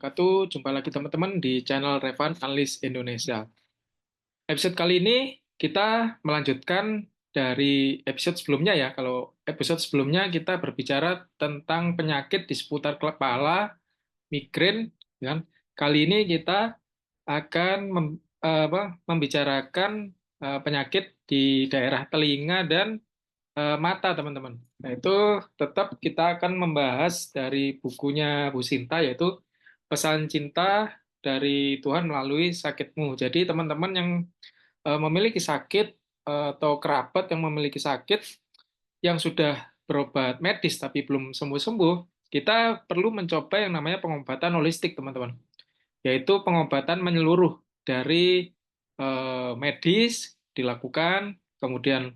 Jumpa lagi teman-teman di channel Revan Analis Indonesia. Episode kali ini kita melanjutkan dari episode sebelumnya ya. Kalau episode sebelumnya kita berbicara tentang penyakit di seputar kepala, migrain, kan? Kali ini kita akan membicarakan penyakit di daerah telinga dan mata, teman-teman. Nah, itu tetap kita akan membahas dari bukunya Bu Sinta, yaitu Pesan Cinta dari Tuhan Melalui Sakitmu. Jadi, teman-teman yang memiliki sakit atau kerabat yang memiliki sakit yang sudah berobat medis tapi belum sembuh-sembuh, kita perlu mencoba yang namanya pengobatan holistik, teman-teman. Yaitu pengobatan menyeluruh dari medis dilakukan, kemudian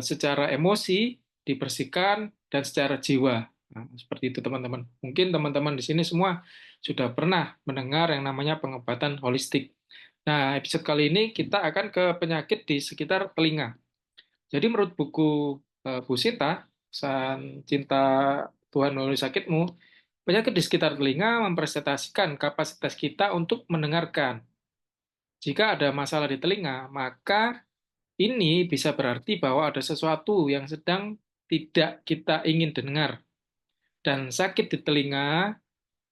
secara emosi dibersihkan dan secara jiwa. Nah, seperti itu teman-teman. Mungkin teman-teman di sini semua sudah pernah mendengar yang namanya pengobatan holistik. Nah, episode kali ini kita akan ke penyakit di sekitar telinga. Jadi menurut buku Bu Sita, Pesan Cinta Tuhan Melalui Sakitmu, penyakit di sekitar telinga mempresentasikan kapasitas kita untuk mendengarkan. Jika ada masalah di telinga, maka ini bisa berarti bahwa ada sesuatu yang sedang tidak kita ingin dengar. Dan sakit di telinga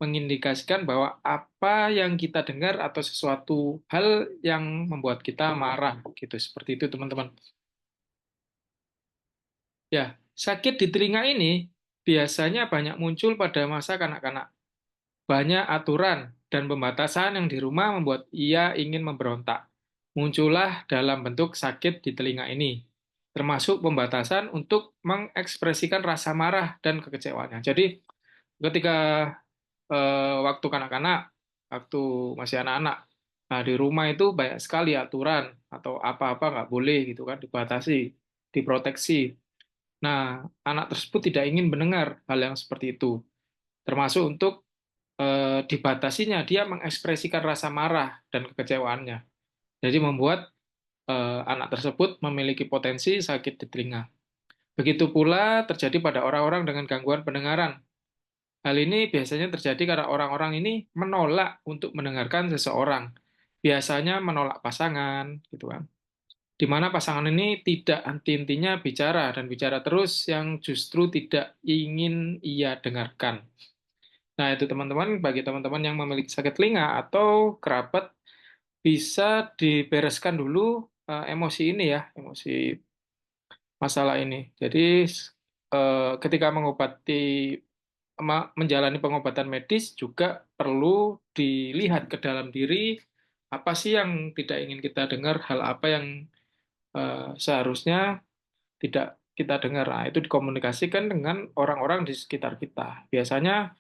mengindikasikan bahwa apa yang kita dengar atau sesuatu hal yang membuat kita marah. Gitu, seperti itu teman-teman. Ya, sakit di telinga ini biasanya banyak muncul pada masa kanak-kanak. Banyak aturan dan pembatasan yang di rumah membuat ia ingin memberontak. Muncullah dalam bentuk sakit di telinga ini, termasuk pembatasan untuk mengekspresikan rasa marah dan kekecewaannya. Jadi, ketika waktu kanak-kanak, waktu masih anak-anak, nah di rumah itu banyak sekali aturan atau apa-apa nggak boleh gitu kan, dibatasi, diproteksi. Nah, anak tersebut tidak ingin mendengar hal yang seperti itu, termasuk untuk dibatasinya dia mengekspresikan rasa marah dan kekecewaannya. Jadi membuat anak tersebut memiliki potensi sakit di telinga. Begitu pula terjadi pada orang-orang dengan gangguan pendengaran. Hal ini biasanya terjadi karena orang-orang ini menolak untuk mendengarkan seseorang. Biasanya menolak pasangan, gitu kan. Di mana pasangan ini tidak henti-hentinya bicara dan bicara terus yang justru tidak ingin ia dengarkan. Nah, itu teman-teman, bagi teman-teman yang memiliki sakit telinga atau kerabat, bisa dibereskan dulu emosi ini ya, emosi masalah ini. Jadi, ketika menjalani pengobatan medis juga perlu dilihat ke dalam diri, apa sih yang tidak ingin kita dengar, hal apa yang seharusnya tidak kita dengar. Nah, itu dikomunikasikan dengan orang-orang di sekitar kita. Biasanya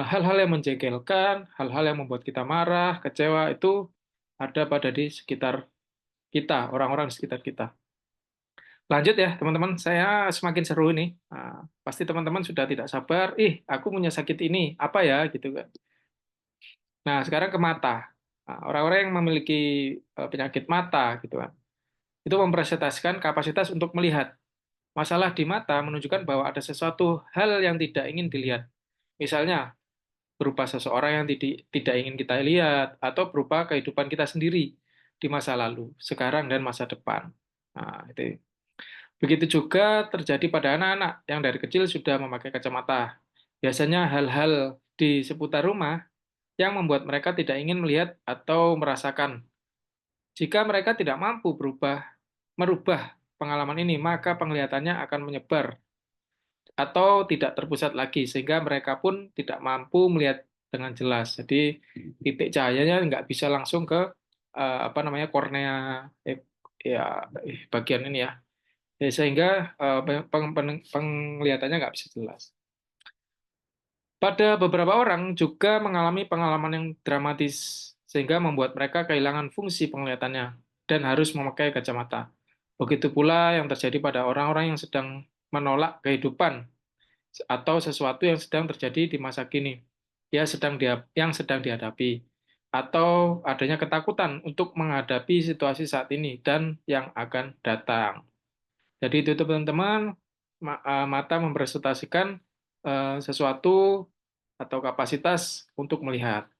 hal-hal yang menjengkelkan, hal-hal yang membuat kita marah, kecewa itu ada pada di sekitar kita, orang-orang di sekitar kita. Lanjut ya, teman-teman. Saya semakin seru ini. Nah, pasti teman-teman sudah tidak sabar. Aku punya sakit ini, apa ya, gitu kan. Nah, sekarang ke mata. Nah, orang-orang yang memiliki penyakit mata, gitu kan, itu mempresentasikan kapasitas untuk melihat. Masalah di mata menunjukkan bahwa ada sesuatu hal yang tidak ingin dilihat. Misalnya, berupa seseorang yang tidak ingin kita lihat, atau berupa kehidupan kita sendiri di masa lalu, sekarang, dan masa depan. Nah, itu. Begitu juga terjadi pada anak-anak yang dari kecil sudah memakai kacamata. Biasanya hal-hal di seputar rumah yang membuat mereka tidak ingin melihat atau merasakan. Jika mereka tidak mampu merubah pengalaman ini, maka penglihatannya akan menyebar atau tidak terpusat lagi, sehingga mereka pun tidak mampu melihat dengan jelas. Jadi titik cahayanya nggak bisa langsung ke apa namanya kornea, ya bagian ini ya. Sehingga penglihatannya nggak bisa jelas. Pada beberapa orang juga mengalami pengalaman yang dramatis, sehingga membuat mereka kehilangan fungsi penglihatannya dan harus memakai kacamata. Begitu pula yang terjadi pada orang-orang yang sedang menolak kehidupan atau sesuatu yang sedang terjadi di masa kini, yang sedang dihadapi, atau adanya ketakutan untuk menghadapi situasi saat ini dan yang akan datang. Jadi itu teman-teman, mata mempresentasikan sesuatu atau kapasitas untuk melihat.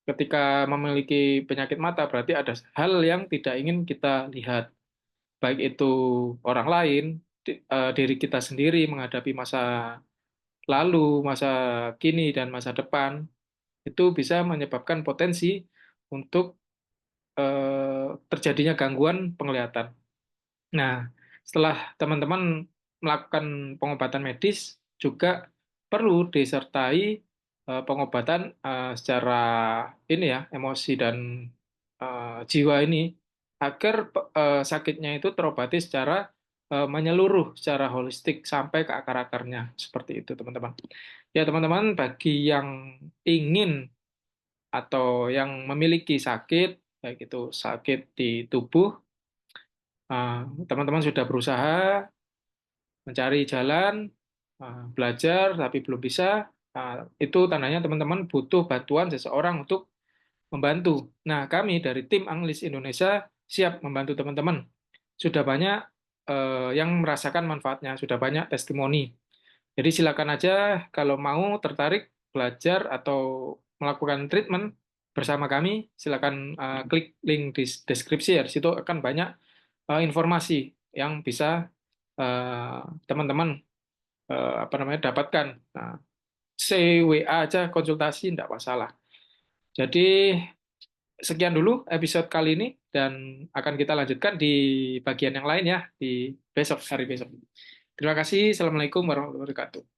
Ketika memiliki penyakit mata, berarti ada hal yang tidak ingin kita lihat, baik itu orang lain, diri kita sendiri menghadapi masa lalu, masa kini, dan masa depan, itu bisa menyebabkan potensi untuk terjadinya gangguan penglihatan. Nah, setelah teman-teman melakukan pengobatan medis, juga perlu disertai pengobatan secara ini ya, emosi dan jiwa ini, agar sakitnya itu terobati secara menyeluruh, secara holistik sampai ke akar-akarnya. Seperti itu, teman-teman. Ya, teman-teman, bagi yang ingin atau yang memiliki sakit, baik itu sakit di tubuh, teman-teman sudah berusaha mencari jalan, belajar tapi belum bisa, itu tandanya teman-teman butuh bantuan seseorang untuk membantu. Nah, kami dari tim Anglis Indonesia siap membantu teman-teman. Sudah banyak yang merasakan manfaatnya, sudah banyak testimoni. Jadi silakan aja kalau mau tertarik belajar atau melakukan treatment bersama kami, silakan klik link di deskripsi ya. Di situ akan banyak informasi yang bisa teman-teman apa namanya dapatkan. Nah, CWA aja konsultasi tidak masalah. Jadi sekian dulu episode kali ini dan akan kita lanjutkan di bagian yang lain ya di besok hari besok. Terima kasih. Assalamualaikum warahmatullahi wabarakatuh.